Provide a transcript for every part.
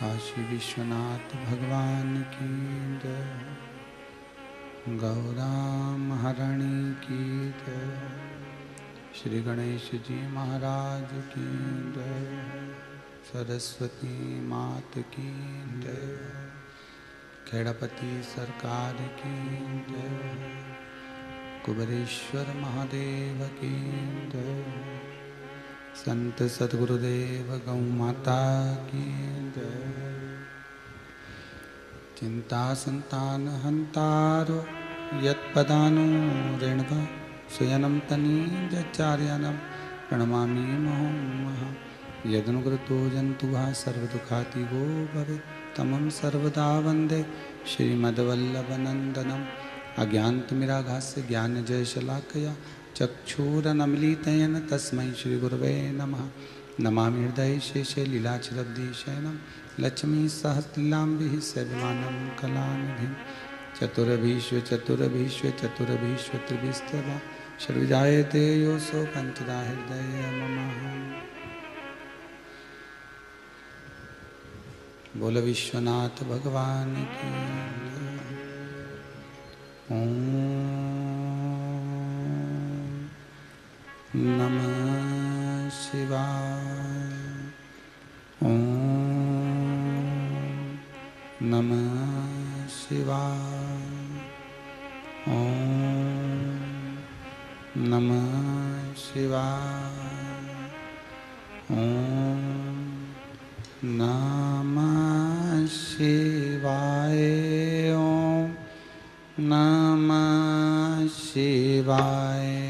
काशी विश्वनाथ भगवान की जय, गौरा महारानी की जय, श्री गणेश जी महाराज की जय, सरस्वती मात की जय, खेड़ापति सरकार की जय, कुबेरेश्वर महादेव की जय, संत सद्गुरुदेव गौ माता की जय। चिंता संतान हंतारो यत्पदानु रेणुका सुयनम तनीजाचार्यानं प्रणमामि मुहुर्मुहुः। यदनुकृतो जन्तुः सर्वदुःखातिगो भवेत् तमं सर्वदा वन्दे श्रीमद्वल्लभनन्दनम्। अज्ञानतिमिरागास्य ज्ञानजयशलाकया चक्षुरनमिलितेन तस्मै श्रीगुरवे नमः। नमामि हृदये शेषे लीलाचलब्धिशयनं लक्ष्मीसहस्रलीलाम्बिः सेव्यमानं कलानिधिं। चतुरभीष्व त्रिभिस्तवा षड्विजायते योऽसौ पञ्चदा हृदये मम। बोल विश्वनाथ भगवान की ओम नमः शिवाय। ओम नमः शिवाय। ओम नमः शिवाय। ओम नमः शिवाय। ओम नमः शिवाय।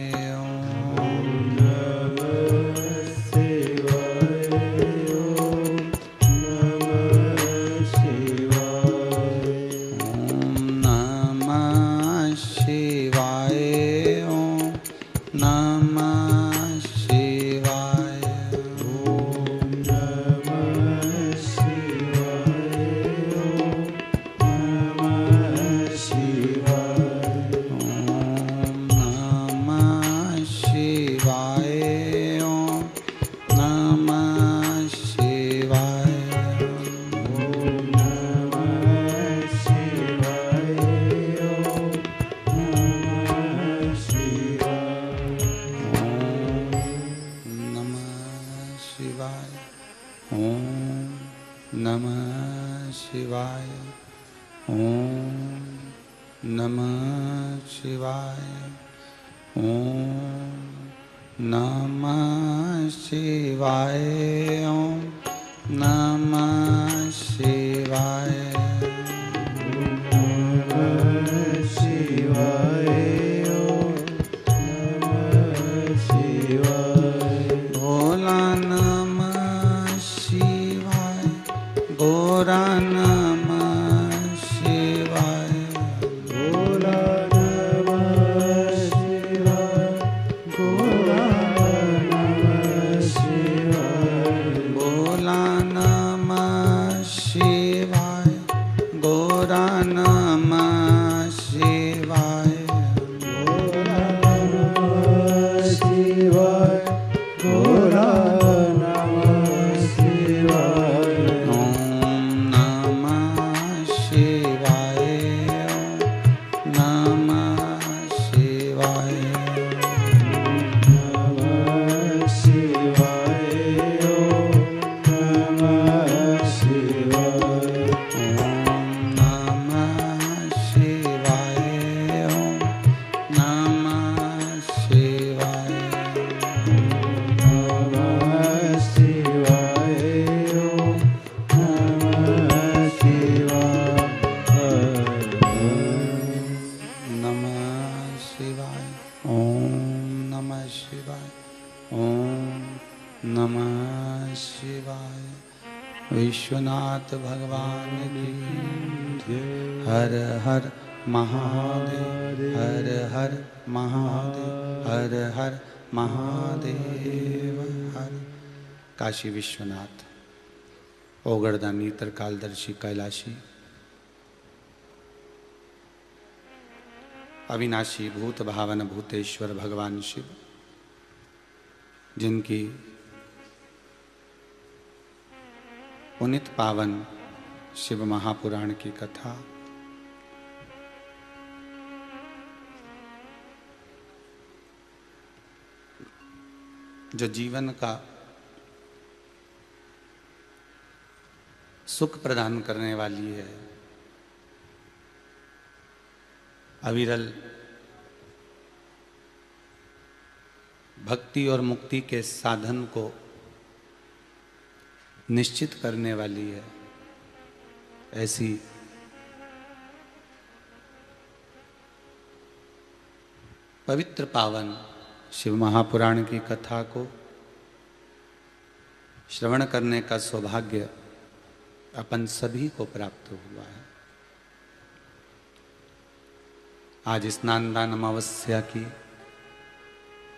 विश्वनाथ भगवान की हर हर महादेव। हर हर महादेव। हर हर महादेव। हर काशी विश्वनाथ ओगरदानी त्रिकालदर्शी कैलाशी अविनाशी भूत भावन भूतेश्वर भगवान शिव, जिनकी पुनित पावन शिव महापुराण की कथा। जो जीवन का सुख प्रदान करने वाली है, अविरल भक्ति और मुक्ति के साधन को निश्चित करने वाली है, ऐसी पवित्र पावन शिव महापुराण की कथा को श्रवण करने का सौभाग्य अपन सभी को प्राप्त हुआ है। आज स्नान दान अमावस्या की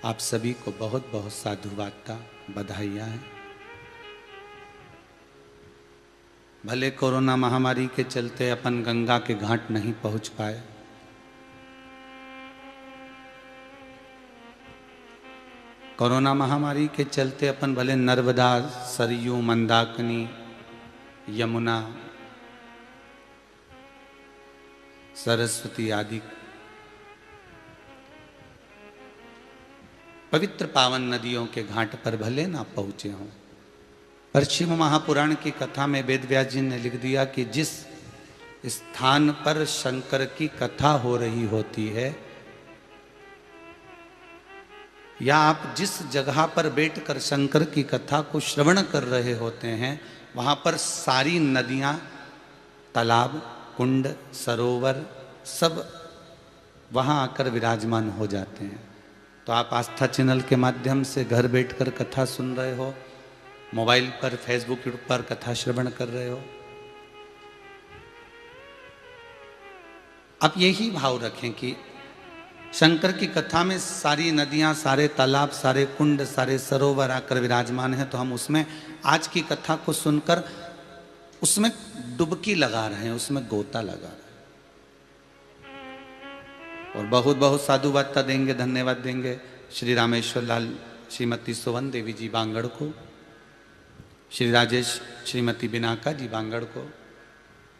आप सभी को बहुत बहुत साधुवादता, बधाइयाँ हैं। भले कोरोना महामारी के चलते अपन गंगा के घाट नहीं पहुंच पाए, कोरोना महामारी के चलते अपन भले नर्मदा, सरयू, मंदाकिनी, यमुना, सरस्वती आदि पवित्र पावन नदियों के घाट पर भले ना पहुंचे हों, पर शिव महापुराण की कथा में वेद व्यास जी ने लिख दिया कि जिस स्थान पर शंकर की कथा हो रही होती है, या आप जिस जगह पर बैठकर शंकर की कथा को श्रवण कर रहे होते हैं, वहां पर सारी नदियां, तालाब, कुंड, सरोवर सब वहां आकर विराजमान हो जाते हैं। तो आप आस्था चैनल के माध्यम से घर बैठकर कथा सुन रहे हो, मोबाइल पर, फेसबुक, यूट्यूब पर कथा श्रवण कर रहे हो। आप यही भाव रखें कि शंकर की कथा में सारी नदियां, सारे तालाब, सारे कुंड, सारे सरोवर आकर विराजमान हैं, तो हम उसमें आज की कथा को सुनकर उसमें डुबकी लगा रहे हैं, उसमें गोता लगा रहे हैं। और बहुत बहुत साधुवादता देंगे, धन्यवाद देंगे श्री रामेश्वर लाल, श्रीमती सोवन देवी जी बांगड़ को, श्री राजेश, श्रीमती बिनाका जी बांगड़ को,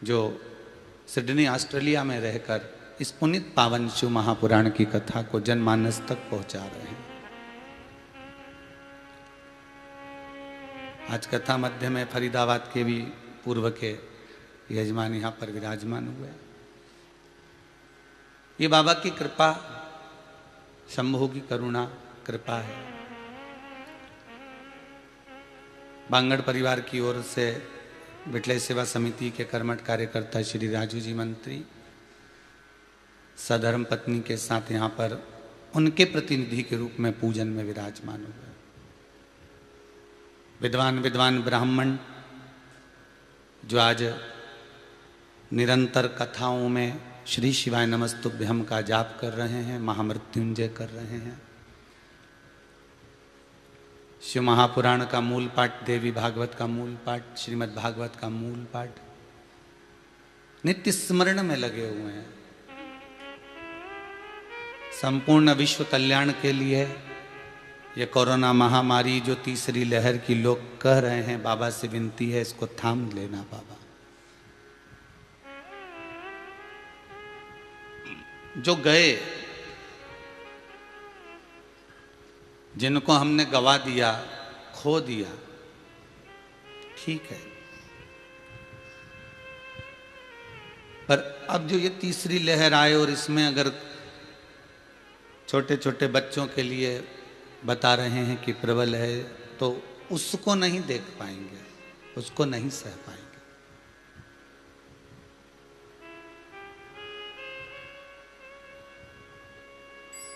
जो सिडनी ऑस्ट्रेलिया में रहकर इस पुनित पावन शिव महापुराण की कथा को जनमानस तक पहुंचा रहे हैं। आज कथा मध्य में फरीदाबाद के भी पूर्व के यजमान यहाँ पर विराजमान हुए। ये बाबा की कृपा, शंभु की करुणा कृपा है। बांगड़ परिवार की ओर से विठले सेवा समिति के कर्मठ कार्यकर्ता श्री राजू जी मंत्री सधर्म पत्नी के साथ यहाँ पर उनके प्रतिनिधि के रूप में पूजन में विराजमान हुए। विद्वान विद्वान ब्राह्मण जो आज निरंतर कथाओं में श्री शिवाय नमस्तुभ्यम का जाप कर रहे हैं, महामृत्युंजय कर रहे हैं। शिव महापुराण का मूल पाठ, देवी भागवत का मूल पाठ, श्रीमद् भागवत का मूल पाठ नित्य स्मरण में लगे हुए हैं। संपूर्ण विश्व कल्याण के लिए ये कोरोना महामारी जो तीसरी लहर की लोग कह रहे हैं, बाबा से विनती है इसको थाम लेना बाबा। जो गए, जिनको हमने गवा दिया, खो दिया, ठीक है, पर अब जो ये तीसरी लहर आए और इसमें अगर छोटे छोटे बच्चों के लिए बता रहे हैं कि प्रबल है, तो उसको नहीं देख पाएंगे, उसको नहीं सह पाएंगे।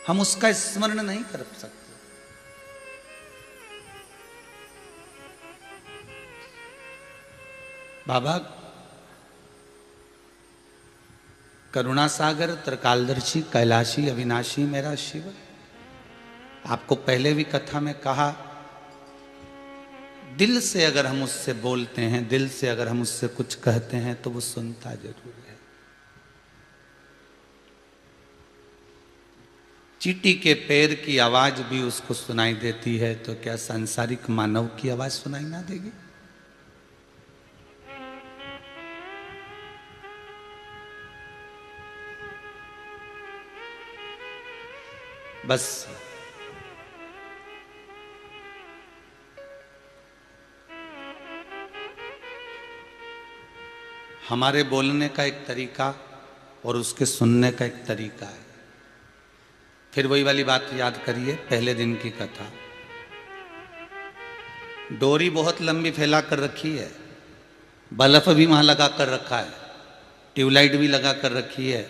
हम उसका स्मरण नहीं कर सकते। बाबा करुणा सागर, त्रिकालदर्शी, कैलाशी, अविनाशी मेरा शिव। आपको पहले भी कथा में कहा, दिल से अगर हम उससे बोलते हैं, दिल से अगर हम उससे कुछ कहते हैं, तो वो सुनता जरूर है। चींटी के पैर की आवाज भी उसको सुनाई देती है, तो क्या सांसारिक मानव की आवाज सुनाई ना देगी? बस हमारे बोलने का एक तरीका और उसके सुनने का एक तरीका है। फिर वही वाली बात याद करिए, पहले दिन की कथा। डोरी बहुत लंबी फैला कर रखी है, बल्ब भी वहां लगा कर रखा है, ट्यूबलाइट भी लगा कर रखी है।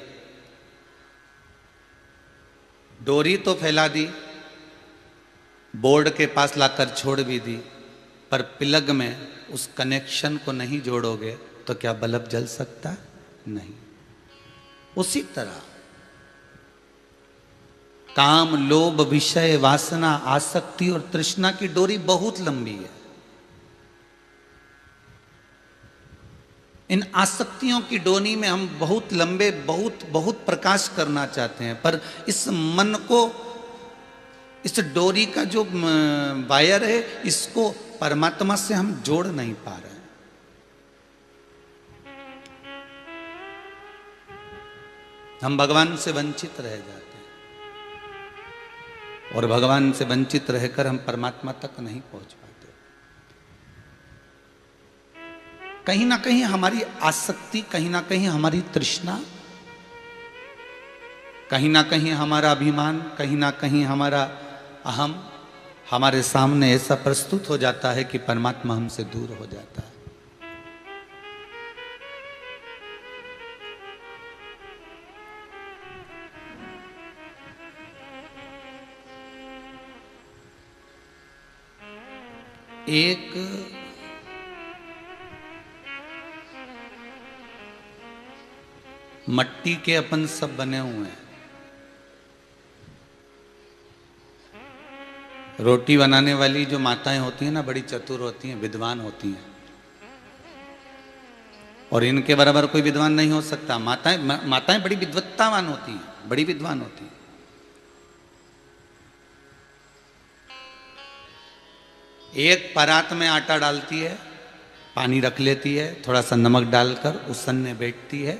डोरी तो फैला दी, बोर्ड के पास लाकर छोड़ भी दी, पर प्लग में उस कनेक्शन को नहीं जोड़ोगे तो क्या बल्ब जल सकता? नहीं। उसी तरह काम, लोभ, विषय, वासना, आसक्ति और तृष्णा की डोरी बहुत लंबी है। इन आसक्तियों की डोरी में हम बहुत लंबे, बहुत बहुत प्रकाश करना चाहते हैं, पर इस मन को, इस डोरी का जो वायर है, इसको परमात्मा से हम जोड़ नहीं पा रहे हैं। हम भगवान से वंचित रह जाते हैं, और भगवान से वंचित रहकर हम परमात्मा तक नहीं पहुंच पाते। कहीं ना कहीं हमारी आसक्ति, कहीं ना कहीं हमारी तृष्णा, कहीं ना कहीं हमारा अभिमान, कहीं ना कहीं हमारा अहम हमारे सामने ऐसा प्रस्तुत हो जाता है कि परमात्मा हमसे दूर हो जाता है। एक मट्टी के अपन सब बने हुए हैं। रोटी बनाने वाली जो माताएं होती हैं ना, बड़ी चतुर होती हैं, विद्वान होती हैं, और इनके बराबर कोई विद्वान नहीं हो सकता। माताएं बड़ी विद्वत्तावान होती हैं, बड़ी विद्वान होती हैं। एक परात में आटा डालती है, पानी रख लेती है, थोड़ा सा नमक डालकर उसनने बैठती है।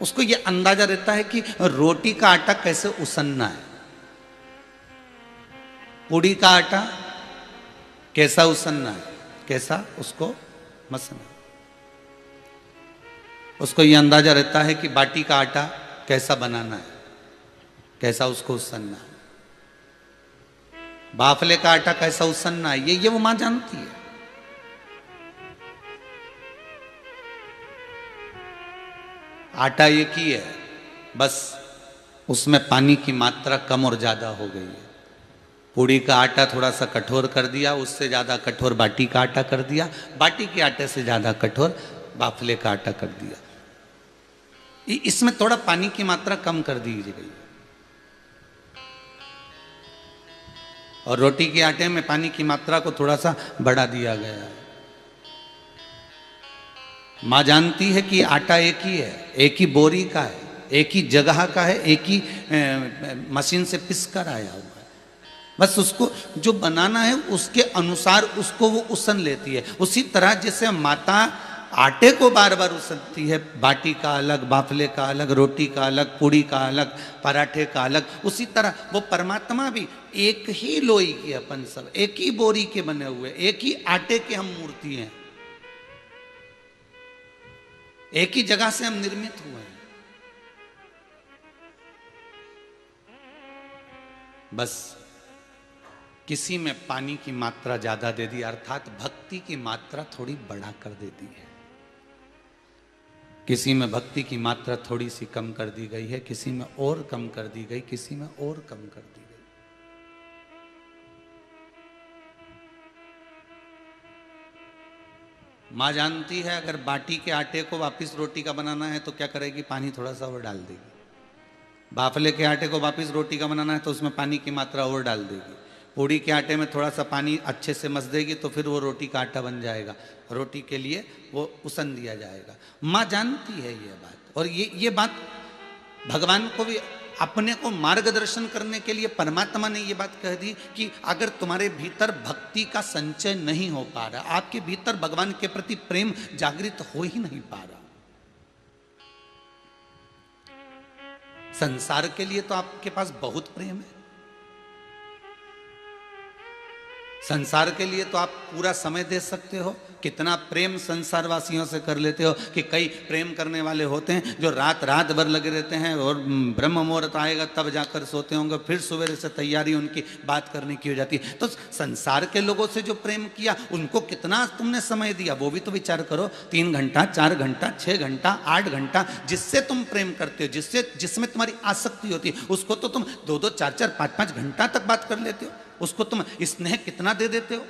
उसको ये अंदाजा रहता है कि रोटी का आटा कैसे उसनना है, पूड़ी का आटा कैसा उसनना है, कैसा उसको मसना। उसको ये अंदाजा रहता है कि बाटी का आटा कैसा बनाना है, कैसा उसको उसनना है, बाफले का आटा कैसा उसनना है, ये वो मां जानती है। आटा एक ही है, बस उसमें पानी की मात्रा कम और ज्यादा हो गई है। पूड़ी का आटा थोड़ा सा कठोर कर दिया, उससे ज्यादा कठोर बाटी का आटा कर दिया, बाटी के आटे से ज्यादा कठोर बाफले का आटा कर दिया। इसमें थोड़ा पानी की मात्रा कम कर दी गई, और रोटी के आटे में पानी की मात्रा को थोड़ा सा बढ़ा दिया गया है। मां जानती है कि आटा एक ही है, एक ही बोरी का है, एक ही जगह का है, एक ही मशीन से पिस कर आया हुआ है। बस उसको जो बनाना है उसके अनुसार उसको वो उसन लेती है। उसी तरह जैसे माता आटे को बार बार उसनती है, बाटी का अलग, बाफले का अलग, रोटी का अलग, पूड़ी का अलग, पराठे का अलग, उसी तरह वो परमात्मा भी एक ही लोई के, अपन सब एक ही बोरी के बने हुए, एक ही आटे के हम मूर्ति हैं, एक ही जगह से हम निर्मित हुए हैं। बस किसी में पानी की मात्रा ज्यादा दे दी, अर्थात भक्ति की मात्रा थोड़ी बढ़ा कर दे दी है। किसी में भक्ति की मात्रा थोड़ी सी कम कर दी गई है, किसी में और कम कर दी गई, किसी में और कम कर दी गई। मां जानती है अगर बाटी के आटे को वापस रोटी का बनाना है तो क्या करेगी, पानी थोड़ा सा और डाल देगी। बाफले के आटे को वापस रोटी का बनाना है तो उसमें पानी की मात्रा और डाल देगी। पूड़ी के आटे में थोड़ा सा पानी अच्छे से मस देगी तो फिर वो रोटी का आटा बन जाएगा, रोटी के लिए वो उसन दिया जाएगा। माँ जानती है ये बात, और ये बात भगवान को भी, अपने को मार्गदर्शन करने के लिए परमात्मा ने ये बात कह दी कि अगर तुम्हारे भीतर भक्ति का संचय नहीं हो पा रहा, आपके भीतर भगवान के प्रति प्रेम जागृत हो ही नहीं पा रहा, संसार के लिए तो आपके पास बहुत प्रेम है, संसार के लिए तो आप पूरा समय दे सकते हो। कितना प्रेम संसार वासियों से कर लेते हो कि कई प्रेम करने वाले होते हैं जो रात रात भर लगे रहते हैं और ब्रह्म मुहूर्त आएगा तब जाकर सोते होंगे, फिर सवेरे से तैयारी उनकी बात करने की हो जाती है। तो संसार के लोगों से जो प्रेम किया उनको कितना तुमने समय दिया वो भी तो विचार करो। 3 घंटा, 4 घंटा, 6 घंटा, 8 घंटा, जिससे तुम प्रेम करते हो, जिसमें तुम्हारी आसक्ति होती है, उसको तो तुम 2-2, 4-4, 5-5 घंटा तक बात कर लेते हो। उसको तुम स्नेह कितना दे देते हो।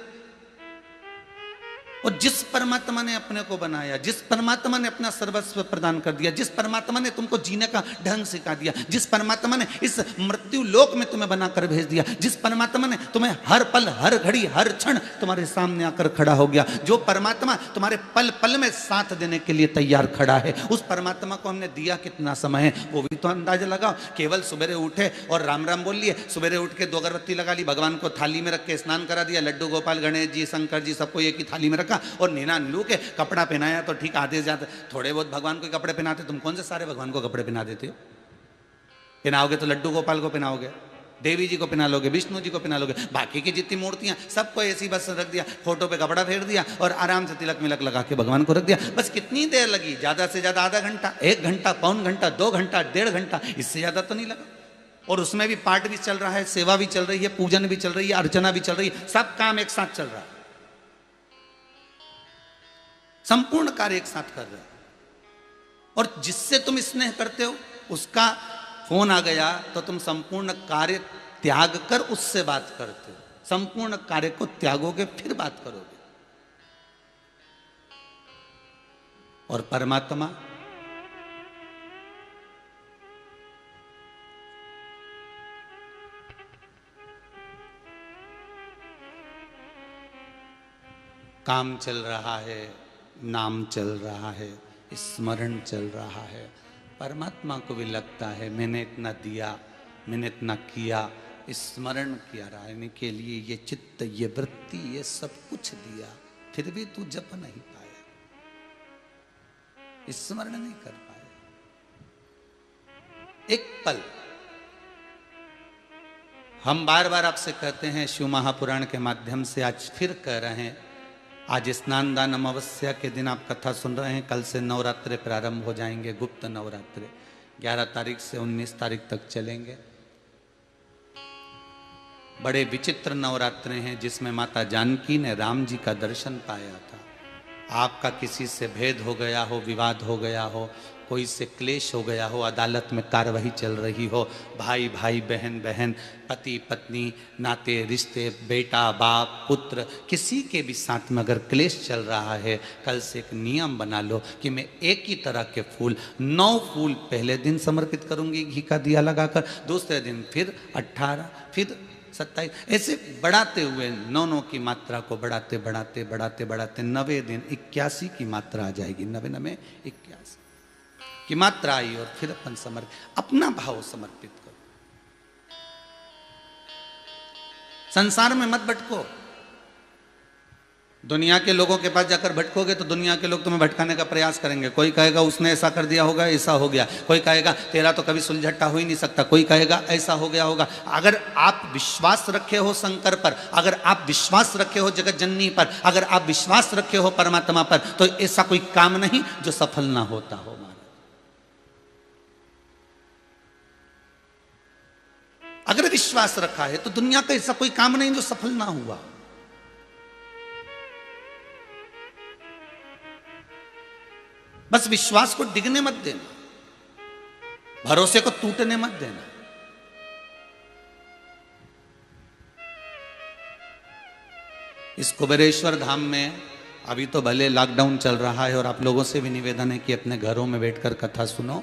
और जिस परमात्मा ने अपने को बनाया, जिस परमात्मा ने अपना सर्वस्व प्रदान कर दिया, जिस परमात्मा ने तुमको जीने का ढंग सिखा दिया, जिस परमात्मा ने इस मृत्यु लोक में तुम्हें बनाकर भेज दिया, जिस परमात्मा ने तुम्हें हर पल, हर घड़ी, हर क्षण तुम्हारे सामने आकर खड़ा हो गया, जो परमात्मा तुम्हारे पल पल में साथ देने के लिए तैयार खड़ा है, उस परमात्मा को हमने दिया कितना समय है वो भी तो अंदाजा लगाओ। केवल सुबह उठे और राम राम बोल लिए, सुबह उठ के 2 अगरबत्ती लगा ली, भगवान को थाली में रख के स्नान करा दिया, लड्डू गोपाल, गणेश जी, शंकर जी सबको एक ही थाली में रखा और नीना नीलू के कपड़ा पहनाया। तो ठीक, आधे ज्यादा थोड़े बहुत भगवान को कपड़े पहनाते, तुम कौन से सारे भगवान को कपड़े पहना देते हो? पहनाओगे तो लड्डू गोपाल को पहनाओगे, देवी जी को पहना लोगे, विष्णु जी को पहना लोगे, बाकी की जितनी मूर्तियां सबको ऐसी बस रख दिया, फोटो पे कपड़ा फेर दिया और आराम से तिलक मिलक लगा के भगवान को रख दिया। बस कितनी देर लगी? ज्यादा से ज्यादा आधा घंटा, 1 घंटा, पौन घंटा, 2 घंटा, 1.5 घंटा, इससे ज्यादा तो नहीं लगा। और उसमें भी पाठ भी चल रहा है, सेवा भी चल रही है, पूजन भी चल रही है, अर्चना भी चल रही है, सब काम एक साथ चल रहा है, संपूर्ण कार्य एक साथ कर रहे हो। और जिससे तुम स्नेह करते हो उसका फोन आ गया तो तुम संपूर्ण कार्य त्याग कर उससे बात करते हो। संपूर्ण कार्य को त्यागोगे फिर बात करोगे। और परमात्मा काम चल रहा है, नाम चल रहा है, स्मरण चल रहा है। परमात्मा को भी लगता है मैंने इतना दिया, मैंने इतना किया, स्मरण किया रहने के लिए, ये चित्त, ये वृत्ति, ये सब कुछ दिया, फिर भी तू जप नहीं पाया, स्मरण नहीं कर पाया। एक पल हम बार बार आपसे कहते हैं, शिव महापुराण के माध्यम से आज फिर कह रहे हैं। आज स्नान दान अमावस्या के दिन आप कथा सुन रहे हैं, कल से नवरात्रे प्रारंभ हो जाएंगे, गुप्त नवरात्रे 11 तारीख से 19 तारीख तक चलेंगे। बड़े विचित्र नवरात्रे हैं जिसमें माता जानकी ने राम जी का दर्शन पाया था। आपका किसी से भेद हो गया हो, विवाद हो गया हो, कोई से क्लेश हो गया हो, अदालत में कार्यवाही चल रही हो, भाई भाई, बहन बहन, पति पत्नी, नाते रिश्ते, बेटा बाप, पुत्र, किसी के भी साथ में अगर क्लेश चल रहा है, कल से एक नियम बना लो कि मैं एक ही तरह के फूल 9 फूल पहले दिन समर्पित करूंगी घी का दिया लगाकर, दूसरे दिन फिर 18, फिर 27, ऐसे बढ़ाते हुए 9 की मात्रा को बढ़ाते बढ़ाते बढ़ाते बढ़ाते 9वें दिन 81 की मात्रा आ जाएगी। 9 81 की मात्रा आई और फिर अपन अपना भाव समर्पित करो। संसार में मत भटको। दुनिया के लोगों के पास जाकर भटकोगे तो दुनिया के लोग तुम्हें भटकाने का प्रयास करेंगे। कोई कहेगा उसने ऐसा कर दिया होगा, ऐसा हो गया, कोई कहेगा तेरा तो कभी सुलझट्टा हो ही नहीं सकता, कोई कहेगा ऐसा हो गया होगा। अगर आप विश्वास रखे हो शंकर पर, अगर आप विश्वास रखे हो जगत जननी पर, अगर आप विश्वास रखे हो परमात्मा पर, तो ऐसा कोई काम नहीं जो सफल ना होता हो। अगर विश्वास रखा है तो दुनिया का ऐसा कोई काम नहीं जो सफल ना हुआ। बस विश्वास को डिगने मत देना, भरोसे को टूटने मत देना। इस कुबेरेश्वर धाम में अभी तो भले लॉकडाउन चल रहा है और आप लोगों से भी निवेदन है कि अपने घरों में बैठकर कथा सुनो।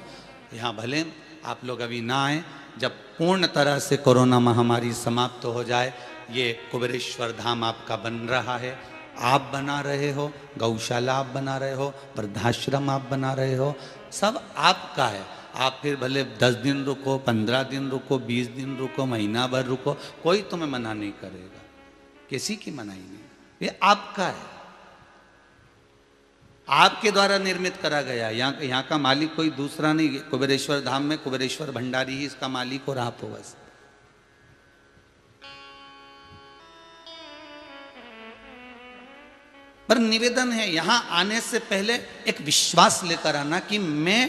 यहां भले आप लोग अभी ना आए, जब पूर्ण तरह से कोरोना महामारी समाप्त हो जाए, ये कुबेरेश्वर धाम आपका बन रहा है। आप बना रहे हो, गौशाला आप बना रहे हो, वृद्धाश्रम आप बना रहे हो, सब आपका है। आप फिर भले 10 दिन रुको, 15 दिन रुको, 20 दिन रुको, महीना भर रुको, कोई तुम्हें मना नहीं करेगा, किसी की मनाही नहीं। ये आपका है, आपके द्वारा निर्मित करा गया। यहाँ का मालिक कोई दूसरा नहीं। कुबेरेश्वर धाम में कुबेरेश्वर भंडारी ही इसका मालिक और आप हो बस। पर निवेदन है यहां आने से पहले एक विश्वास लेकर आना कि मैं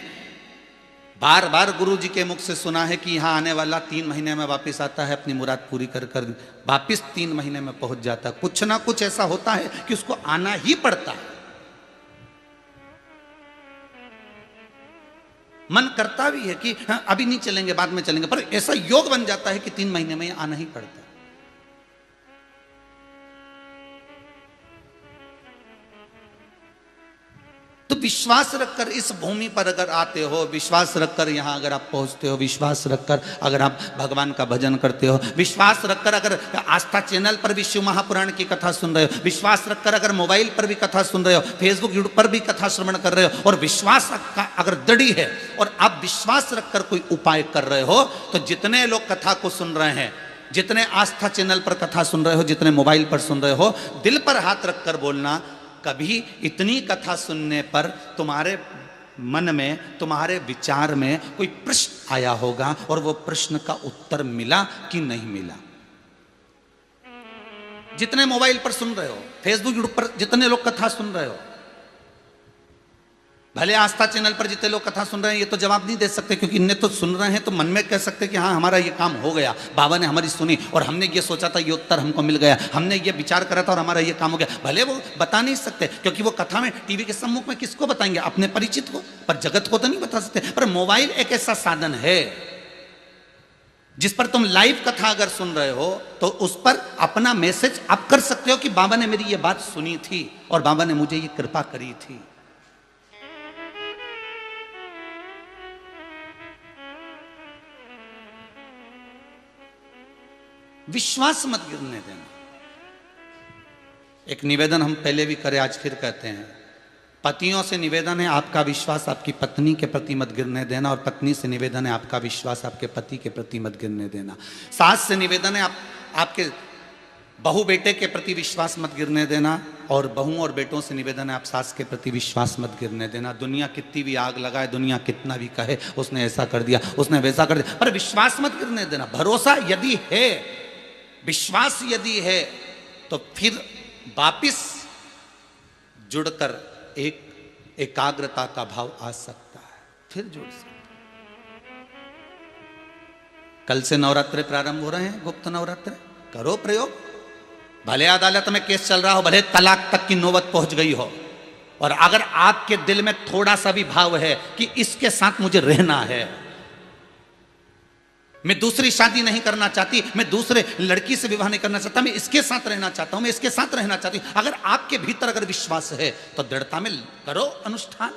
बार बार गुरु जी के मुख से सुना है कि यहां आने वाला 3 महीने में वापस आता है, अपनी मुराद पूरी कर कर वापस 3 महीने में पहुंच जाता है। कुछ ना कुछ ऐसा होता है कि उसको आना ही पड़ता है। मन करता भी है कि हाँ, अभी नहीं चलेंगे, बाद में चलेंगे, पर ऐसा योग बन जाता है कि 3 महीने में आना ही पड़ता है। तो विश्वास रखकर इस भूमि पर अगर आते हो, विश्वास रखकर यहां अगर आप पहुंचते हो, विश्वास रखकर अगर आप भगवान का भजन करते हो, विश्वास रखकर अगर आस्था चैनल पर भी शिव महापुराण की कथा सुन रहे हो, विश्वास रखकर अगर मोबाइल पर भी कथा सुन रहे हो, फेसबुक यूट्यूब पर भी कथा श्रवण कर रहे हो, और विश्वास अगर दृढ़ है और आप विश्वास रखकर कोई उपाय कर रहे हो, तो जितने लोग कथा को सुन रहे हैं, जितने आस्था चैनल पर कथा सुन रहे हो, जितने मोबाइल पर सुन रहे हो, दिल पर हाथ रखकर बोलना, कभी इतनी कथा सुनने पर तुम्हारे मन में, तुम्हारे विचार में कोई प्रश्न आया होगा और वो प्रश्न का उत्तर मिला कि नहीं मिला। जितने मोबाइल पर सुन रहे हो, फेसबुक यूट्यूब पर जितने लोग कथा सुन रहे हो, भले आस्था चैनल पर जितने लोग कथा सुन रहे हैं, ये तो जवाब नहीं दे सकते, क्योंकि इन्हें तो सुन रहे हैं तो मन में कह सकते कि हाँ हमारा ये काम हो गया, बाबा ने हमारी सुनी और हमने ये सोचा था, ये उत्तर हमको मिल गया, हमने ये विचार करा था और हमारा ये काम हो गया। भले वो बता नहीं सकते, क्योंकि वो कथा में टीवी के सम्मुख में किसको बताएंगे, अपने परिचित को, पर जगत को तो नहीं बता सकते। पर मोबाइल एक ऐसा साधन है जिस पर तुम लाइव कथा अगर सुन रहे हो तो उस पर अपना मैसेज आप कर सकते हो कि बाबा ने मेरी ये बात सुनी थी और बाबा ने मुझे ये कृपा करी थी। विश्वास मत गिरने देना। एक निवेदन हम पहले भी करे, आज फिर कहते हैं, पतियों से निवेदन है आपका विश्वास आपकी पत्नी के प्रति मत गिरने देना, और पत्नी से निवेदन है आपका विश्वास आपके पति के प्रति मत गिरने देना। सास से निवेदन है आपके बहू बेटे के प्रति विश्वास मत गिरने देना, और बहू और बेटों से निवेदन है आप सास के प्रति विश्वास मत गिरने देना। दुनिया कितनी भी आग लगाए, दुनिया कितना भी कहे उसने ऐसा कर दिया, उसने वैसा कर दिया, पर विश्वास मत गिरने देना। भरोसा यदि है, विश्वास यदि है, तो फिर वापिस जुड़कर एक एकाग्रता का भाव आ सकता है, फिर जुड़ सकता। कल से नवरात्रे प्रारंभ हो रहे हैं, गुप्त नवरात्रे, करो प्रयोग। भले अदालत में केस चल रहा हो, भले तलाक तक की नौबत पहुंच गई हो, और अगर आपके दिल में थोड़ा सा भी भाव है कि इसके साथ मुझे रहना है, मैं दूसरी शादी नहीं करना चाहती, मैं दूसरे लड़की से विवाह नहीं करना चाहता, मैं इसके साथ रहना चाहता हूं, मैं इसके साथ रहना चाहती हूं, अगर आपके भीतर अगर विश्वास है तो दृढ़ता में करो अनुष्ठान।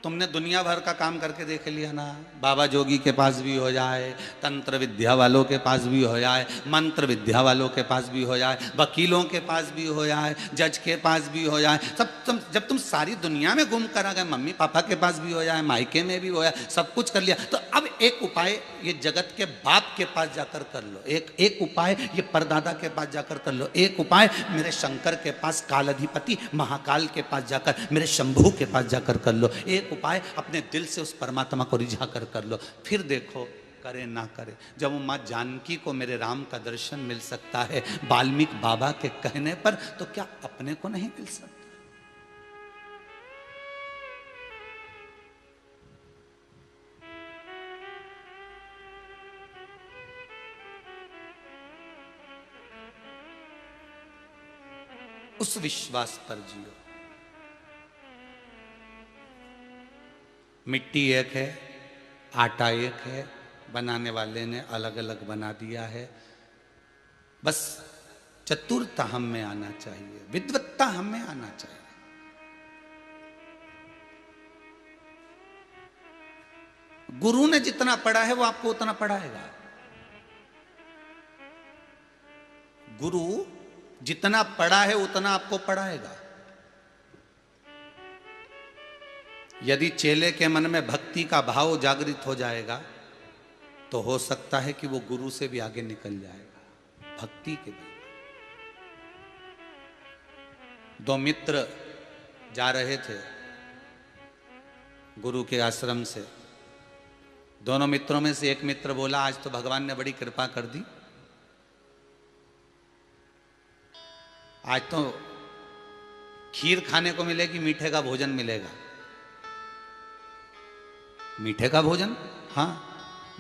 तुमने दुनिया भर का काम करके देख लिया ना, बाबा जोगी के पास भी हो जाए, तंत्र विद्या वालों के पास भी हो जाए, मंत्र विद्या वालों के पास भी हो जाए, वकीलों के पास भी हो जाए, जज के पास भी हो जाए, जब तुम सारी दुनिया में घूम कर आ गए, मम्मी पापा के पास भी हो जाए, मायके में भी हो जाए, सब कुछ कर लिया, तो अब एक उपाय ये जगत के बाप के पास जाकर कर लो, एक उपाय ये परदादा के पास जाकर कर लो, एक उपाय मेरे शंकर के पास, कालाधिपति महाकाल के पास जाकर, मेरे शंभू के पास जाकर कर लो, एक उपाय अपने दिल से उस परमात्मा को रिझा कर लो। फिर देखो करे ना करे, जब वो माँ जानकी को मेरे राम का दर्शन मिल सकता है वाल्मीकि बाबा के कहने पर, तो क्या अपने को नहीं मिल सकता? उस विश्वास पर जियो। मिट्टी एक है, आटा एक है, बनाने वाले ने अलग अलग बना दिया है, बस चतुरता हम में आना चाहिए, विद्वत्ता हम में आना चाहिए। गुरु ने जितना पढ़ा है वो आपको उतना पढ़ाएगा। गुरु जितना पढ़ा है उतना आपको पढ़ाएगा। यदि चेले के मन में भक्ति का भाव जागृत हो जाएगा तो हो सकता है कि वो गुरु से भी आगे निकल जाएगा भक्ति के भाव। दो मित्र जा रहे थे गुरु के आश्रम से, दोनों मित्रों में से एक मित्र बोला, आज तो भगवान ने बड़ी कृपा कर दी, आज तो खीर खाने को मिलेगी, मीठे का भोजन मिलेगा। मीठे का भोजन? हाँ।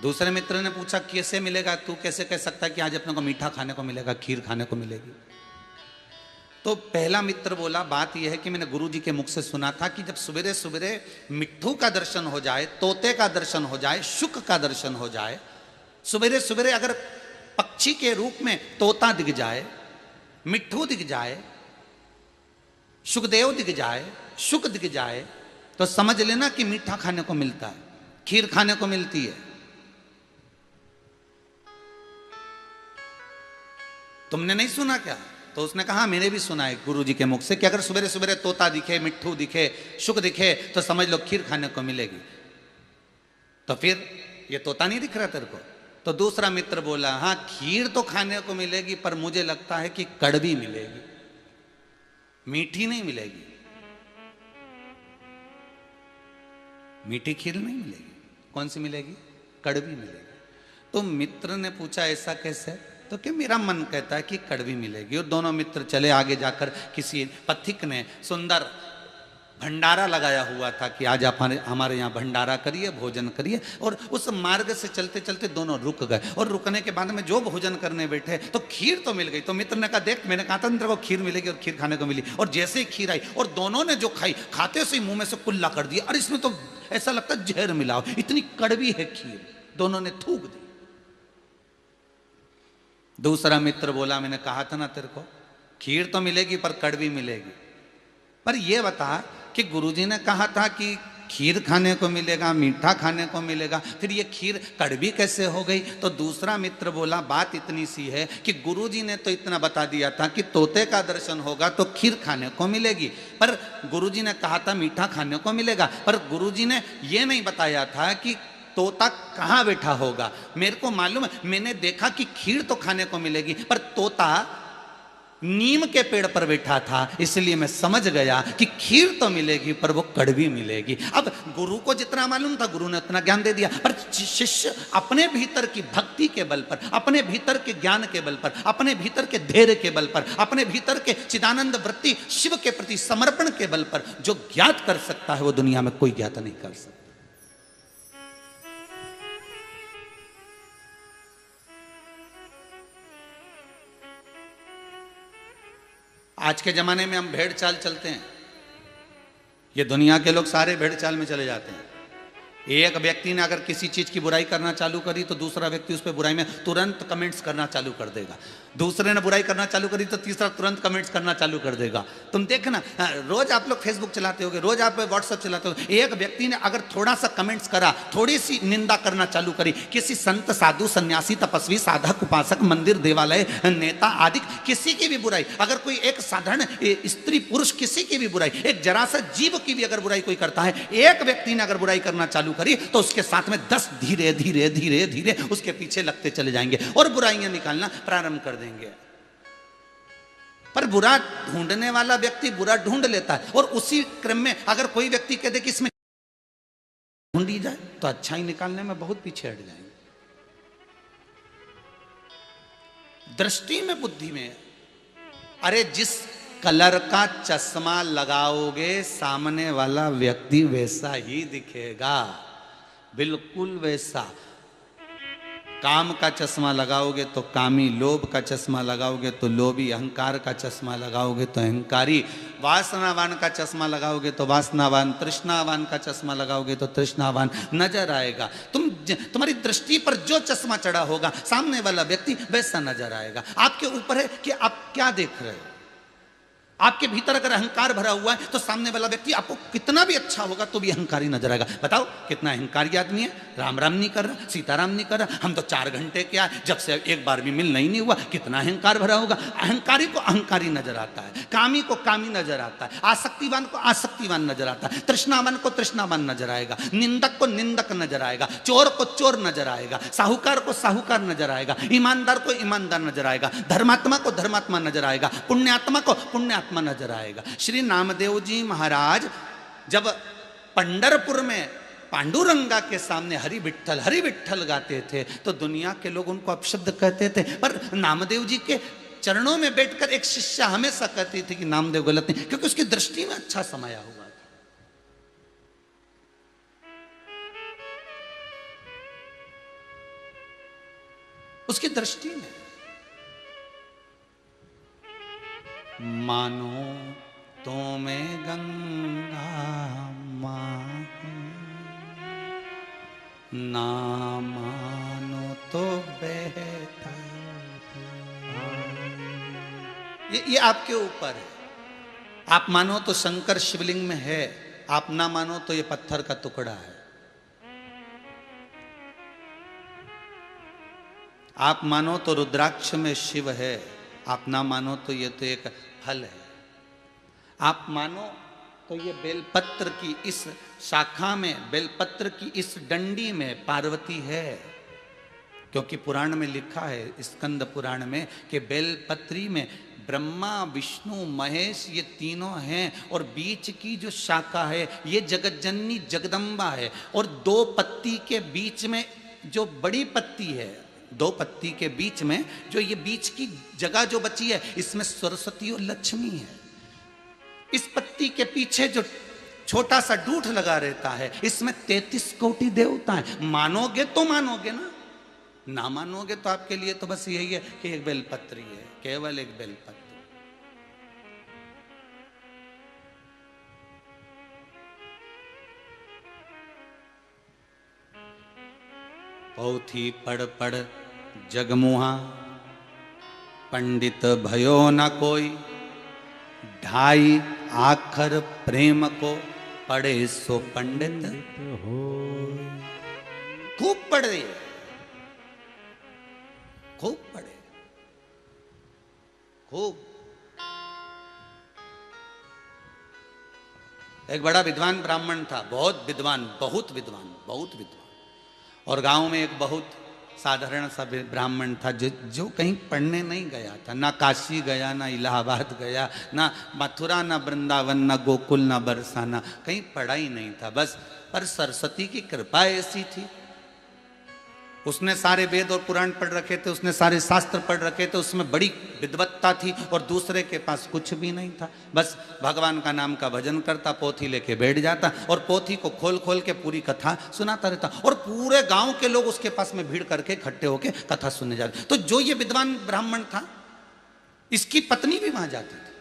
दूसरे मित्र ने पूछा, कैसे मिलेगा? तू कैसे कह सकता है कि आज अपने को मीठा खाने को मिलेगा, खीर खाने को मिलेगी? तो पहला मित्र बोला, बात यह है कि मैंने गुरु जी के मुख से सुना था कि जब सवेरे सवेरे मिट्ठू का दर्शन हो जाए, तोते का दर्शन हो जाए, शुक का दर्शन हो जाए, सवेरे सवेरे अगर पक्षी के रूप में तोता दिख जाए, मिट्ठू दिख जाए, सुखदेव दिख जाए, शुक दिख जाए, तो समझ लेना कि मीठा खाने को मिलता है, खीर खाने को मिलती है। तुमने नहीं सुना क्या? तो उसने कहा, मैंने भी सुना है गुरु जी के मुख से कि अगर सवेरे सवेरे तोता दिखे, मिट्ठू दिखे, शुक दिखे, तो समझ लो खीर खाने को मिलेगी। तो फिर ये तोता नहीं दिख रहा तेरे को? तो दूसरा मित्र बोला, हाँ खीर तो खाने को मिलेगी, पर मुझे लगता है कि कड़वी मिलेगी, मीठी नहीं मिलेगी। मीठी खीर नहीं मिलेगी, कौन सी मिलेगी? कड़वी मिलेगी। तो मित्र ने पूछा, ऐसा कैसे? तो कि मेरा मन कहता है कि कड़वी मिलेगी। और दोनों मित्र चले। आगे जाकर किसी पथिक ने सुंदर भंडारा लगाया हुआ था कि आज आप हमारे यहाँ भंडारा करिए, भोजन करिए। और उस मार्ग से चलते चलते दोनों रुक गए, और रुकने के बाद में जो भोजन करने बैठे तो खीर तो मिल गई। तो मित्र ने कहा, देख मैंने कहा था तेरे को खीर मिलेगी, और खीर खाने को मिली। और जैसे ही खीर आई और दोनों ने जो खाई, खाते से ही मुंह में से कुल्ला कर दिया, और इसमें तो ऐसा लगता है जहर मिलाओ, इतनी कड़वी है खीर। दोनों ने थूक दी। दूसरा मित्र बोला, मैंने कहा था ना तेरे को, खीर तो मिलेगी पर कड़वी मिलेगी। पर यह बता कि गुरुजी ने कहा था कि खीर खाने को मिलेगा, मीठा खाने को मिलेगा, फिर ये खीर कड़वी कैसे हो गई? तो दूसरा मित्र बोला, बात इतनी सी है कि गुरुजी ने तो इतना बता दिया था कि तोते का दर्शन होगा तो खीर खाने को मिलेगी, पर गुरुजी ने कहा था मीठा खाने को मिलेगा, पर गुरुजी ने ये नहीं बताया था कि तोता कहाँ बैठा होगा। मेरे को मालूम है, मैंने देखा कि खीर तो खाने को मिलेगी, पर तोता नीम के पेड़ पर बैठा था, इसलिए मैं समझ गया कि खीर तो मिलेगी पर वो कड़वी मिलेगी। अब गुरु को जितना मालूम था गुरु ने उतना ज्ञान दे दिया, पर शिष्य अपने भीतर की भक्ति के बल पर, अपने भीतर के ज्ञान के बल पर, अपने भीतर के धैर्य के बल पर, अपने भीतर के चिदानंद वृत्ति शिव के प्रति समर्पण के बल पर जो ज्ञात कर सकता है, वो दुनिया में कोई ज्ञात नहीं कर सकता। आज के जमाने में हम भेड़ चाल चलते हैं, ये दुनिया के लोग सारे भेड़ चाल में चले जाते हैं। एक व्यक्ति ने अगर किसी चीज की बुराई करना चालू करी तो दूसरा व्यक्ति उस पर बुराई में तुरंत कमेंट्स करना चालू कर देगा। दूसरे ने बुराई करना चालू करी तो तीसरा तुरंत कमेंट्स करना चालू कर देगा। तुम देखना, रोज आप लोग फेसबुक चलाते होगे, रोज आप व्हाट्सएप चलाते हो, एक व्यक्ति ने अगर थोड़ा सा कमेंट्स करा, थोड़ी सी निंदा करना चालू करी, किसी संत साधु सन्यासी तपस्वी साधक उपासक मंदिर देवालय नेता आदि किसी की भी बुराई, अगर कोई एक साधारण स्त्री पुरुष किसी की भी बुराई, एक जरा सा जीव की भी अगर बुराई कोई करता है, एक व्यक्ति ने अगर बुराई करना चालू करी तो उसके साथ में 10 धीरे धीरे धीरे धीरे उसके पीछे लगते चले जाएंगे और बुराइयां निकालना प्रारंभ कर देंगे। पर बुरा ढूंढने वाला व्यक्ति बुरा ढूंढ लेता है, और उसी क्रम में अगर कोई व्यक्ति कह दे कि इसमें ढूंढी जाए तो अच्छाई निकालने में बहुत पीछे हट जाएंगे। दृष्टि में, बुद्धि में, अरे जिस कलर का चश्मा लगाओगे सामने वाला व्यक्ति वैसा ही दिखेगा, बिल्कुल वैसा। काम का चश्मा लगाओगे तो कामी, लोभ का चश्मा लगाओगे तो लोभी, अहंकार का चश्मा लगाओगे तो अहंकारी, वासनावान का चश्मा लगाओगे तो वासनावान, तृष्णावान का चश्मा लगाओगे तो तृष्णावान नजर आएगा। तुम्हारी दृष्टि पर जो चश्मा चढ़ा होगा सामने वाला व्यक्ति वैसा नजर आएगा। आपके ऊपर है कि आप क्या देख रहे हो। आपके भीतर अगर अहंकार भरा हुआ है तो सामने वाला व्यक्ति आपको कितना भी अच्छा होगा तो भी अहंकारी नजर आएगा। बताओ कितना अहंकारी आदमी है, राम राम नहीं कर रहा, सीताराम नहीं कर रहा, हम तो 4 घंटे क्या जब से एक बार भी मिलना ही नहीं हुआ, कितना अहंकार भरा होगा। अहंकारी को अहंकारी नजर आता है, कामी को कामी नजर आता है, आसक्तिवान को आसक्तिवान नजर आता है, तृष्णावान को तृष्णावान नजर आएगा, निंदक को निंदक नजर आएगा, चोर को चोर नजर आएगा, साहूकार को साहूकार नजर आएगा, ईमानदार को ईमानदार नजर आएगा, धर्मात्मा को धर्मात्मा नजर आएगा, पुण्यात्मा को पुण्यात्मा नजर आएगा। श्री नामदेव जी महाराज जब पंढरपुर में पांडुरंगा के सामने हरि विठ्ठल गाते थे तो दुनिया के लोग उनको अपशब्द कहते थे, पर नामदेव जी के चरणों में बैठकर एक शिष्य हमेशा कहती थी कि नामदेव गलत नहीं, क्योंकि उसकी दृष्टि में अच्छा समाया हुआ था। उसकी दृष्टि में मानो तो मैं गंगा मां, ना मानो तो बहता। ये आपके ऊपर है। आप मानो तो शंकर शिवलिंग में है, आप ना मानो तो ये पत्थर का टुकड़ा है। आप मानो तो रुद्राक्ष में शिव है, आप ना मानो तो ये तो एक फल है। आप मानो तो ये बेलपत्र की इस शाखा में, बेलपत्र की इस डंडी में पार्वती है, क्योंकि पुराण में लिखा है, स्कंद पुराण में, कि बेलपत्री में ब्रह्मा विष्णु महेश ये तीनों हैं, और बीच की जो शाखा है ये जगत जननी जगदम्बा है, और दो पत्ती के बीच में जो बड़ी पत्ती है, दो पत्ती के बीच में जो ये बीच की जगह जो बची है, इसमें सरस्वती और लक्ष्मी है। इस पत्ती के पीछे जो छोटा सा डूठ लगा रहता है, इसमें 33 कोटि देवता है। मानोगे तो मानोगे ना मानोगे तो आपके लिए तो बस यही है कि एक बेलपत्री है, केवल एक बेलपत्री। पोथी पढ़ पढ़ जगमुहा, पंडित भयो न कोई, ढाई आखर प्रेम को पढ़े सो पंडित हो। खूब पढ़े, खूब पढ़े, खूब। एक बड़ा विद्वान ब्राह्मण था, बहुत विद्वान, बहुत विद्वान, बहुत विद्वान। और गांव में एक बहुत साधारण सा ब्राह्मण था जो कहीं पढ़ने नहीं गया था, ना काशी गया, ना इलाहाबाद गया, ना मथुरा, ना वृंदावन, ना गोकुल, ना बरसाना, कहीं पढ़ा ही नहीं था बस। पर सरस्वती की कृपा ऐसी थी, उसने सारे वेद और पुराण पढ़ रखे थे, उसने सारे शास्त्र पढ़ रखे थे, उसमें बड़ी विद्वत्ता थी, और दूसरे के पास कुछ भी नहीं था। बस भगवान का नाम का भजन करता, पोथी लेके बैठ जाता, और पोथी को खोल खोल के पूरी कथा सुनाता रहता, और पूरे गांव के लोग उसके पास में भीड़ करके इकट्ठे होके कथा सुनने जाते। तो जो ये विद्वान ब्राह्मण था, इसकी पत्नी भी वहां जाती थी।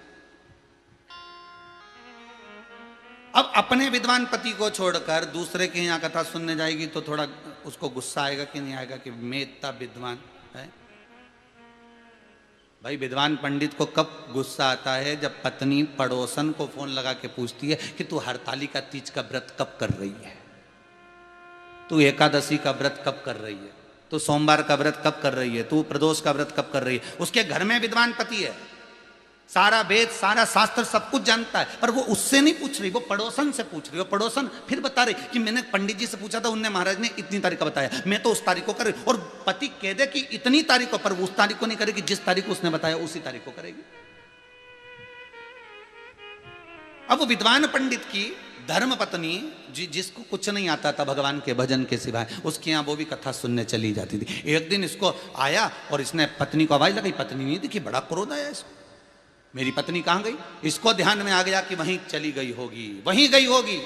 अब अपने विद्वान पति को छोड़कर दूसरे के यहाँ कथा सुनने जाएगी तो थोड़ा उसको गुस्सा आएगा कि नहीं आएगा, कि मैं इतना विद्वान है। भाई विद्वान पंडित को कब गुस्सा आता है? जब पत्नी पड़ोसन को फोन लगा के पूछती है कि तू हरतालिका तीज का व्रत कब कर रही है, तू एकादशी का व्रत कब कर रही है, तू सोमवार का व्रत कब कर रही है, तू प्रदोष का व्रत कब कर रही है। उसके घर में विद्वान पति है, सारा वेद सारा शास्त्र सब कुछ जानता है, पर वो उससे नहीं पूछ रही, वो पड़ोसन से पूछ रही। वो पड़ोसन फिर बता रही कि मैंने पंडित जी से पूछा था, उनने महाराज ने इतनी तारीख का बताया, मैं तो उस तारीख को कर रही। और पति कह दे कि इतनी तारीख को, पर वो उस तारीख को नहीं करेगी, जिस तारीख को उसने बताया उसी तारीख को करेगी। अब वो विद्वान पंडित की धर्म पत्नी जिसको कुछ नहीं आता था भगवान के भजन के सिवाय, उसके यहाँ वो भी कथा सुनने चली जाती थी। एक दिन इसको आया और इसने पत्नी को आवाज लगाई, पत्नी नहीं दिखी, बड़ा क्रोध आया इसको, मेरी पत्नी कहाँ गई? इसको ध्यान में आ गया कि वहीं चली गई होगी, वहीं गई होगी।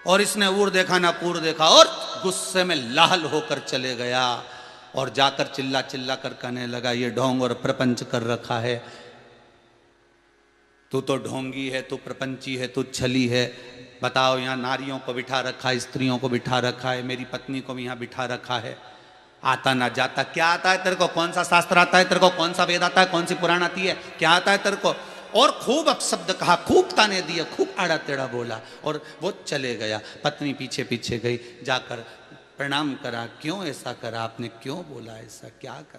और इसने ऊर देखा ना पूर देखा, और गुस्से में लाल होकर चले गया, और जाकर चिल्ला चिल्ला कर कहने लगा, ये ढोंग और प्रपंच कर रखा है, तू तो ढोंगी है, तू प्रपंची है, तू छली है। बताओ, यहाँ नारियों को बिठा रखा है, स्त्रियों को बिठा रखा है, मेरी पत्नी को भी यहाँ बिठा रखा है। आता ना जाता, क्या आता है तेरे को? कौन सा शास्त्र आता है तेरे को? कौन सा वेद आता है? कौन सी पुराण आती है? क्या आता है तेरे को? और खूब अपशब्द कहा, खूब ताने दिए, खूब आड़ा टेढ़ा बोला, और वो चले गया। पत्नी पीछे पीछे गई, जाकर प्रणाम करा, क्यों ऐसा करा आपने, क्यों बोला ऐसा, क्या कर